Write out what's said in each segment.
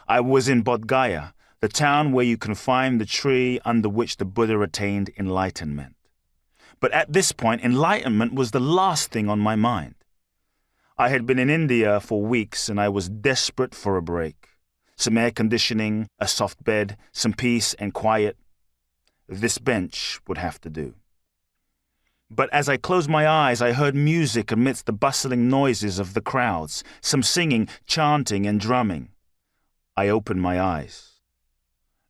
I was in Bodh Gaya, the town where you can find the tree under which the Buddha attained enlightenment. But at this point, enlightenment was the last thing on my mind. I had been in India for weeks and I was desperate for a break. Some air conditioning, a soft bed, some peace and quiet. This bench would have to do. But as I closed my eyes, I heard music amidst the bustling noises of the crowds, some singing, chanting and drumming. I opened my eyes.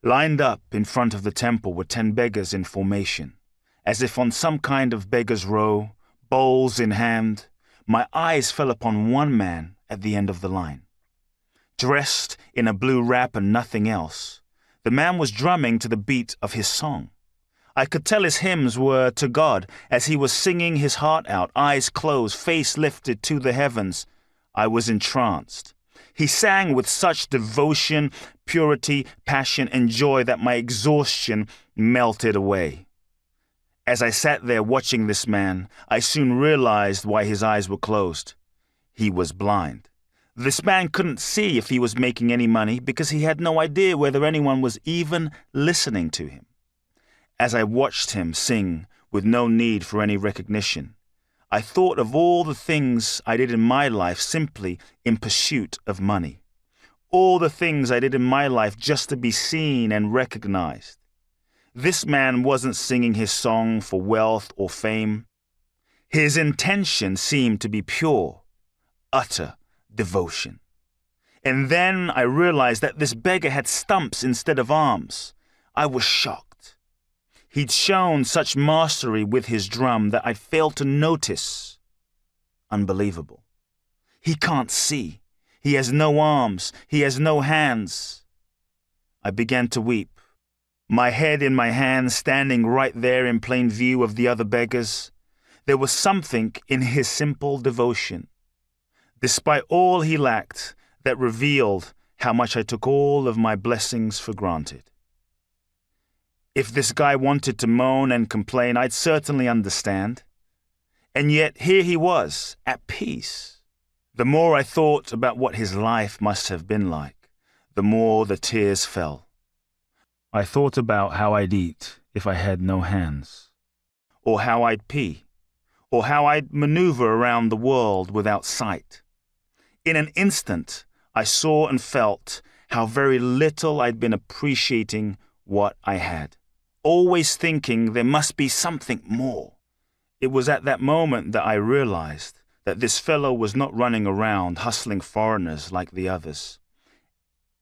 Lined up in front of the temple were 10 beggars in formation, as if on some kind of beggar's row, bowls in hand. My eyes fell upon one man at the end of the line. Dressed in a blue wrap and nothing else, the man was drumming to the beat of his song. I could tell his hymns were to God as he was singing his heart out, eyes closed, face lifted to the heavens. I was entranced. He sang with such devotion, purity, passion, and joy that my exhaustion melted away. As I sat there watching this man, I soon realized why his eyes were closed. He was blind. This man couldn't see if he was making any money because he had no idea whether anyone was even listening to him. As I watched him sing with no need for any recognition, I thought of all the things I did in my life simply in pursuit of money. All the things I did in my life just to be seen and recognized. This man wasn't singing his song for wealth or fame. His intention seemed to be pure, utter devotion. And then I realized that this beggar had stumps instead of arms. I was shocked. He'd shown such mastery with his drum that I failed to notice. Unbelievable. He can't see. He has no arms. He has no hands. I began to weep, my head in my hands, standing right there in plain view of the other beggars. There was something in his simple devotion, despite all he lacked, that revealed how much I took all of my blessings for granted. If this guy wanted to moan and complain, I'd certainly understand. And yet here he was, at peace. The more I thought about what his life must have been like, the more the tears fell. I thought about how I'd eat if I had no hands, or how I'd pee, or how I'd maneuver around the world without sight. In an instant, I saw and felt how very little I'd been appreciating what I had, always thinking there must be something more. It was at that moment that I realized that this fellow was not running around hustling foreigners like the others.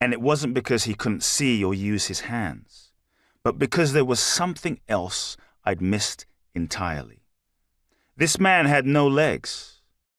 And it wasn't because he couldn't see or use his hands, but because there was something else I'd missed entirely. This man had no legs,